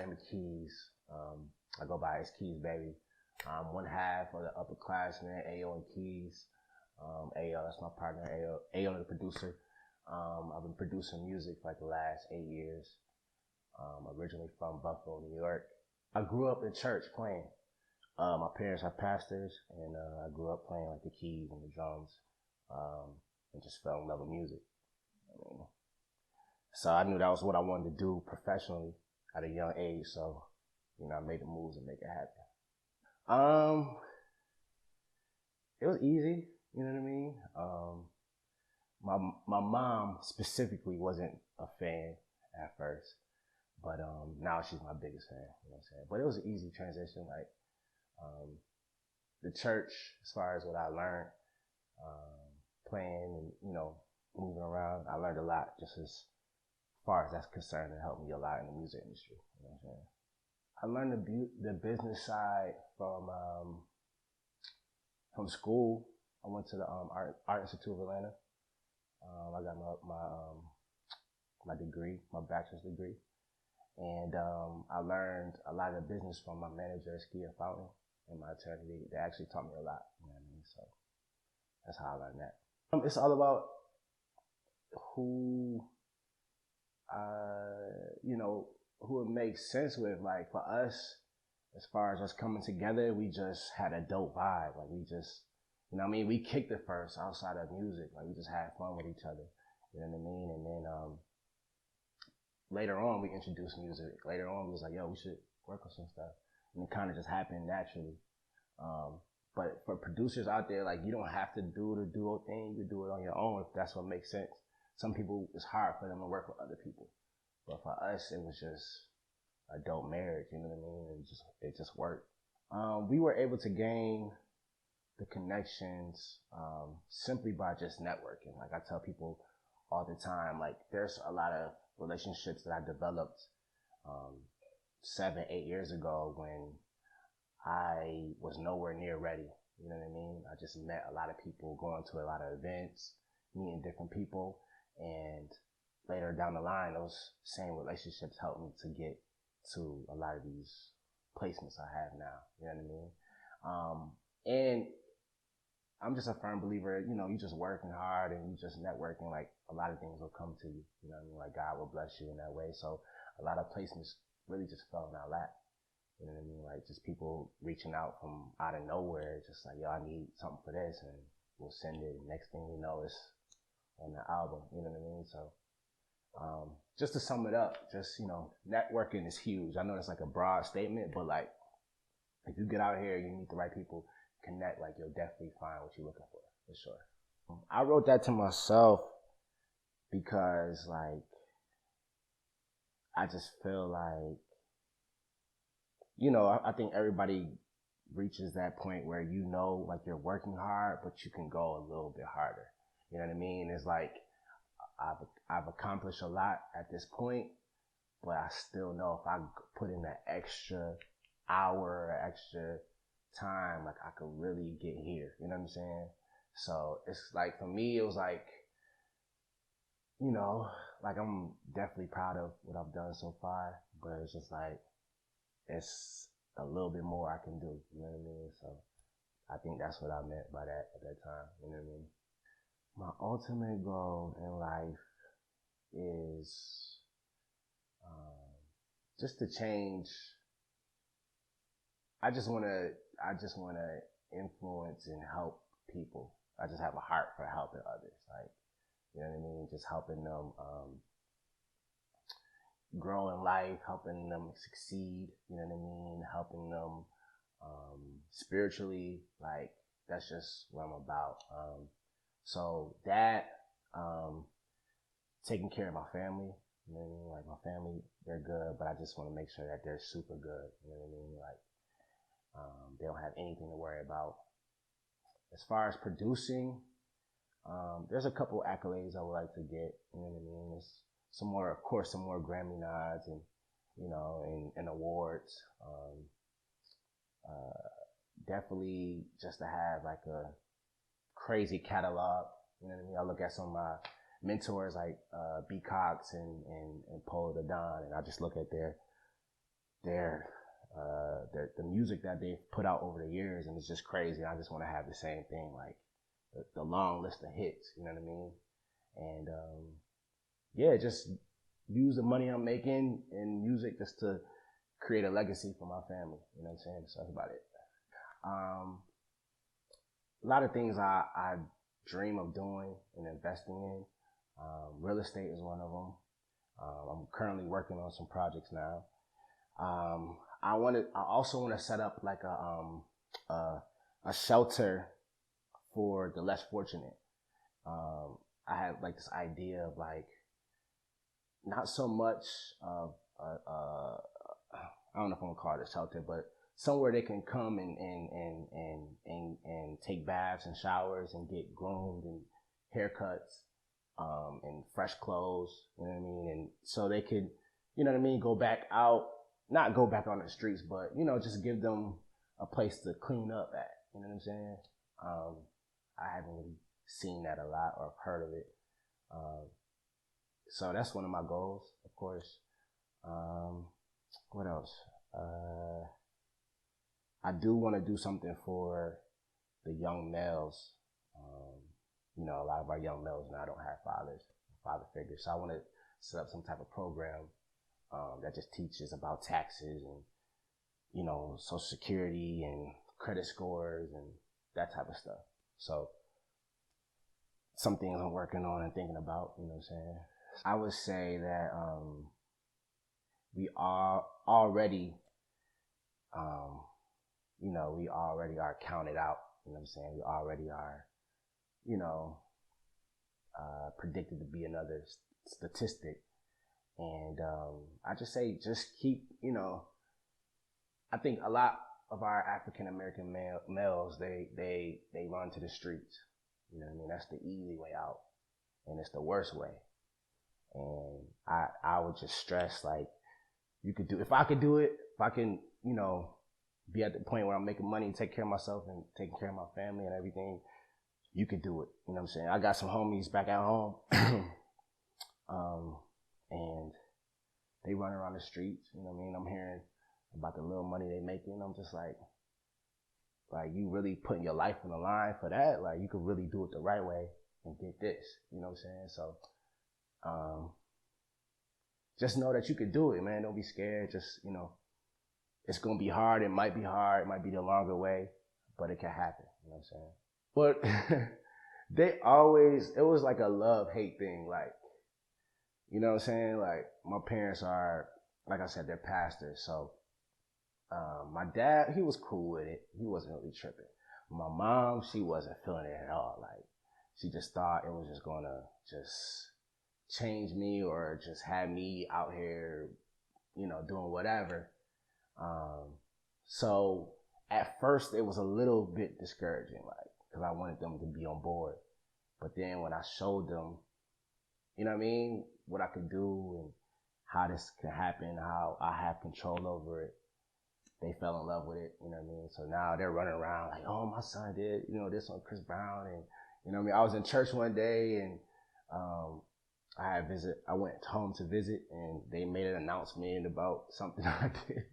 name is Keyz. I go by as KEYZBABY. I'm one half of the Upper Classmen, Ayo and Keyz. Ayo, that's my partner. Ayo the producer. I've been producing music for like the last 8 years. Originally from Buffalo, New York. I grew up in church playing. My parents are pastors, and I grew up playing like the keys and the drums, and just fell in love with music. So I knew that was what I wanted to do professionally at a young age. So, I made the moves and make it happen. It was easy, you know what I mean? My mom specifically wasn't a fan at first, but now she's my biggest fan, you know what I'm saying? But it was an easy transition, like the church, as far as what I learned, playing and, moving around, I learned a lot just as far as that's concerned. It helped me a lot in the music industry, you know what I'm saying? I learned the business side from school. I went to the Art Institute of Atlanta. I got my degree, my bachelor's degree. And I learned a lot of business from my manager, Ski and Fountain, and my attorney. They actually taught me a lot, you know what I mean? So that's how I learned that. It's all about who it makes sense with. Like for us, as far as us coming together, we just had a dope vibe. Like we just, we kicked it first outside of music. Like we just had fun with each other, you know what I mean? And then later on, we introduced music. Later on, we was like, yo, we should work on some stuff. And it kind of just happened naturally. But for producers out there, like you don't have to do the duo thing. You can do it on your own if that's what makes sense. Some people, it's hard for them to work with other people. But for us, it was just a dope marriage, you know what I mean? And it just worked. We were able to gain the connections simply by just networking. Like I tell people all the time, like there's a lot of relationships that I developed 7, 8 years ago when I was nowhere near ready. You know what I mean? I just met a lot of people, going to a lot of events, meeting different people, and later down the line, those same relationships helped me to get to a lot of these placements I have now. You know what I mean? And I'm just a firm believer, you just working hard and you just networking, like a lot of things will come to you. You know what I mean? Like God will bless you in that way. So a lot of placements really just fell in our lap. You know what I mean? Like just people reaching out from out of nowhere, just like, yo, I need something for this, and we'll send it. Next thing we know, it's on the album. You know what I mean? So just to sum it up, just, networking is huge. I know that's like a broad statement, but like if you get out here, you meet the right people, connect, like you'll definitely find what you're looking for sure. I wrote that to myself because like I just feel like, I think everybody reaches that point where like you're working hard, but you can go a little bit harder. You know what I mean? It's like I've accomplished a lot at this point, but I still know if I put in that extra hour, extra time, like I could really get here. You know what I'm saying? So it's like, for me, it was like, like I'm definitely proud of what I've done so far, but it's just like, it's a little bit more I can do. You know what I mean? So I think that's what I meant by that at that time. You know what I mean? My ultimate goal in life is just to change. I just want to influence and help people. I just have a heart for helping others. Like, you know what I mean? Just helping them grow in life, helping them succeed. You know what I mean? Helping them spiritually. Like, that's just what I'm about. So that, taking care of my family, you know what I mean? Like my family, they're good, but I just want to make sure that they're super good. You know what I mean? Like, they don't have anything to worry about. As far as producing, there's a couple accolades I would like to get. You know what I mean? There's some more Grammy nods and, and awards. Definitely just to have like a crazy catalog. You know what I mean? I look at some of my mentors like B. Cox and Polo the Don, and I just look at their the music that they've put out over the years, and it's just crazy. I just want to have the same thing, like the long list of hits, you know what I mean? And yeah, just use the money I'm making in music just to create a legacy for my family, you know what I'm saying? So that's about it. A lot of things I dream of doing and investing in. Real estate is one of them. I'm currently working on some projects now. I also want to set up like a shelter for the less fortunate. I have like this idea of like not so much of I don't know if I'm gonna call it a shelter, but somewhere they can come and take baths and showers and get groomed and haircuts, and fresh clothes, you know what I mean? And so they could, you know what I mean, not go back on the streets, but, you know, just give them a place to clean up at, you know what I'm saying? I haven't really seen that a lot or heard of it. So that's one of my goals, of course. What else? I do want to do something for the young males. You know, a lot of our young males now don't have father figures. So I want to set up some type of program that just teaches about taxes and, you know, Social Security and credit scores and that type of stuff. So some things I'm working on and thinking about, you know what I'm saying? I would say that we are already, you know, we already are counted out, you know what I'm saying? We already are, you know, predicted to be another statistic. And I just say, just keep, you know, I think a lot of our African American males, they run to the streets. You know what I mean? That's the easy way out, and it's the worst way. And I would just stress, like, if I could do it, if I can, you know, be at the point where I'm making money, take care of myself and taking care of my family and everything, you could do it. You know what I'm saying? I got some homies back at home, and they run around the streets. You know what I mean? I'm hearing about the little money they making. I'm just like, you really putting your life on the line for that? Like, you could really do it the right way and get this. You know what I'm saying? So, just know that you could do it, man. Don't be scared. Just, you know, it's going to be hard. It might be hard. It might be the longer way, but it can happen. You know what I'm saying? But it was like a love-hate thing. Like, you know what I'm saying? Like, my parents are, like I said, they're pastors. So, my dad, he was cool with it. He wasn't really tripping. My mom, she wasn't feeling it at all. Like, she just thought it was just going to just change me or just have me out here, you know, doing whatever. So at first it was a little bit discouraging, like, because I wanted them to be on board. But then when I showed them, you know what I mean, what I could do and how this can happen, how I have control over it, they fell in love with it, you know what I mean? So now they're running around like, oh, my son did, you know, this on Chris Brown. And, you know what I mean? I was in church one day and I went home to visit and they made an announcement about something I did.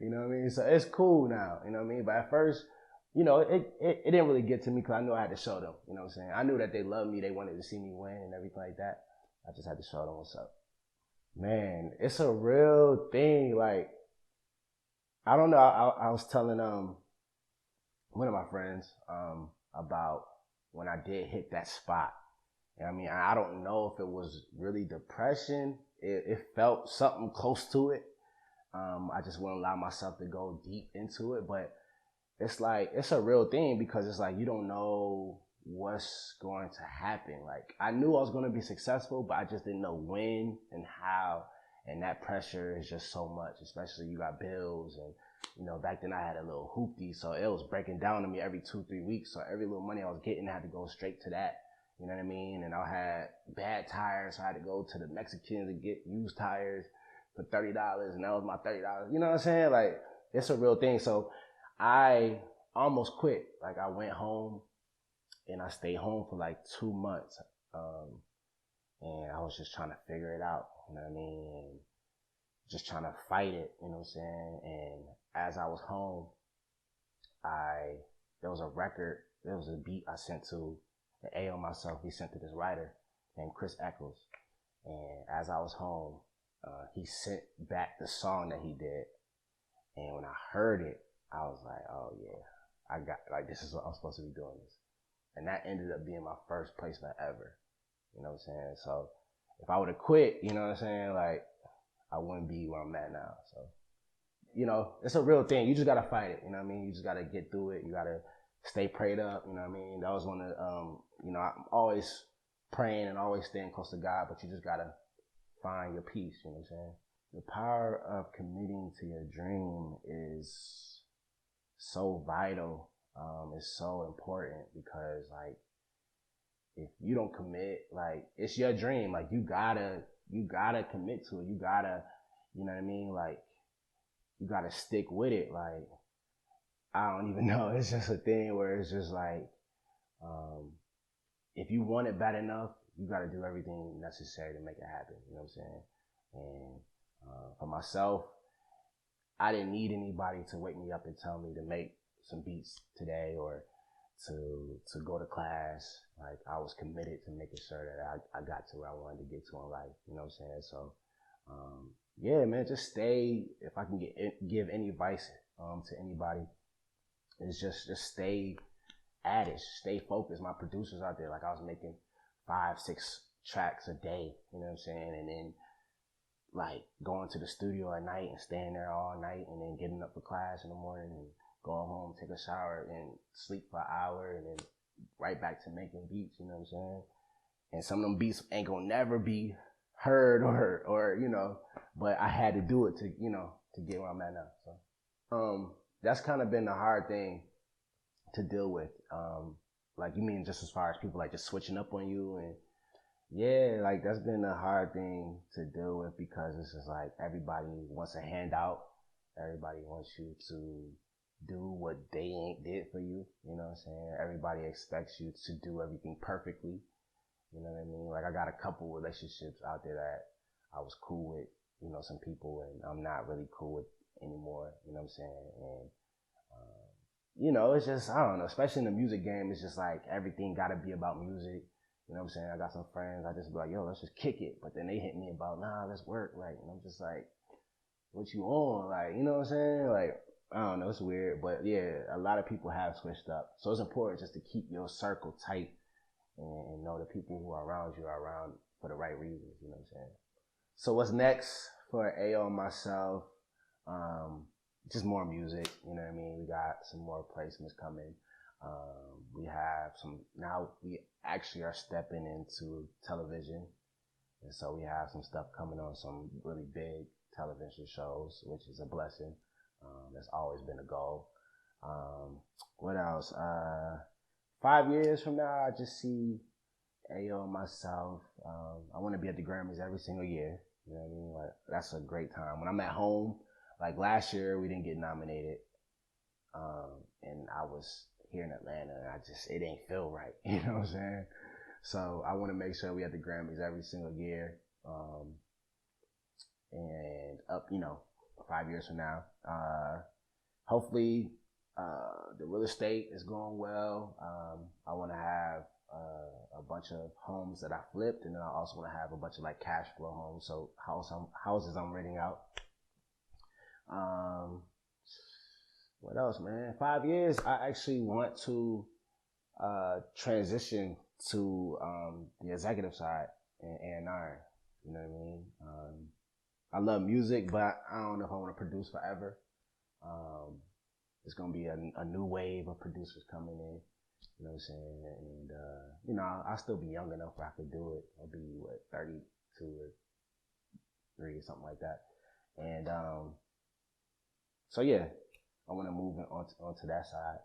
You know what I mean? So it's cool now, you know what I mean? But at first, you know, it didn't really get to me because I knew I had to show them, you know what I'm saying? I knew that they loved me. They wanted to see me win and everything like that. I just had to show them what's up. Man, it's a real thing. Like, I don't know. I was telling one of my friends about when I did hit that spot. You know what I mean? I don't know if it was really depression. It felt something close to it. I just wouldn't allow myself to go deep into it, but it's like, it's a real thing because it's like, you don't know what's going to happen. Like, I knew I was going to be successful, but I just didn't know when and how. And that pressure is just so much, especially you got bills. And, you know, back then I had a little hoopty, so it was breaking down to me every 2-3 weeks. So every little money I was getting, I had to go straight to that. You know what I mean? And I had bad tires, so I had to go to the Mexicans to get used tires for $30, and that was my $30. You know what I'm saying? Like, it's a real thing. So I almost quit. Like, I went home and I stayed home for like 2 months. And I was just trying to figure it out. You know what I mean? And just trying to fight it, you know what I'm saying? And as I was home, there was a record, there was a beat I sent to the Ayo myself, he sent to this writer named Chris Eccles. And as I was home, he sent back the song that he did. And when I heard it, I was like, oh yeah, this is what I'm supposed to be doing this. And that ended up being my first placement ever. You know what I'm saying? So if I would have quit, you know what I'm saying? Like, I wouldn't be where I'm at now. So, you know, it's a real thing. You just gotta fight it. You know what I mean? You just gotta get through it. You gotta stay prayed up. You know what I mean? That was one of, you know, I'm always praying and always staying close to God, but you just gotta find your peace. You know what I'm saying? The power of committing to your dream is so vital. It's so important because, like, if you don't commit, like, it's your dream. Like, you gotta commit to it. You gotta, you know what I mean? Like, you gotta stick with it. Like, I don't even know. It's just a thing where it's just like, if you want it bad enough, you gotta do everything necessary to make it happen. You know what I'm saying? And for myself, I didn't need anybody to wake me up and tell me to make some beats today or to go to class. Like, I was committed to making sure that I got to where I wanted to get to in life. You know what I'm saying? So, yeah, man, just stay. If I can give any advice to anybody, is just stay at it, stay focused. My producers out there, like, I was making 5-6 tracks a day. You know what I'm saying? And then, like, going to the studio at night and staying there all night, and then getting up for class in the morning and going home, take a shower and sleep for an hour, and then right back to making beats. You know what I'm saying? And some of them beats ain't gonna never be heard or you know, but I had to do it to, you know, to get where I'm at now. So that's kind of been the hard thing to deal with. Like, you mean just as far as people like just switching up on you? And yeah, like, that's been a hard thing to deal with because it's just like everybody wants a handout. Everybody wants you to do what they ain't did for you. You know what I'm saying? Everybody expects you to do everything perfectly. You know what I mean? Like, I got a couple relationships out there that I was cool with, you know, some people, and I'm not really cool with anymore. You know what I'm saying? And, you know, it's just, I don't know, especially in the music game, it's just like everything got to be about music. You know what I'm saying? I got some friends, I just be like, yo, let's just kick it. But then they hit me about, nah, let's work. Like, and I'm just like, what you on? Like, you know what I'm saying? Like, I don't know, it's weird. But yeah, a lot of people have switched up. So it's important just to keep your circle tight and know the people who are around you are around for the right reasons. You know what I'm saying? So what's next for Ayo and myself? Just more music. You know what I mean? We got some more placements coming. We have now we actually are stepping into television. And so we have some stuff coming on some really big television shows, which is a blessing. That's always been a goal. What else? 5 years from now, I just see Ayo and myself. I want to be at the Grammys every single year. You know what I mean? Like, that's a great time. When I'm at home, like last year, we didn't get nominated. And I was here in Atlanta, and it ain't feel right. You know what I'm saying? So I want to make sure we at the Grammys every single year. And up, you know, 5 years from now, hopefully, the real estate is going well. I want to have a bunch of homes that I flipped, and then I also want to have a bunch of like cash flow homes, so houses I'm renting out. What else, man? 5 years, I actually want to transition to the executive side and A&R. You know what I mean? I love music, but I don't know if I want to produce forever. It's going to be a new wave of producers coming in. You know what I'm saying? And, you know, I'll still be young enough where I could do it. I'll be, 32 or 3 or something like that. And so, yeah, I want to move onto that side.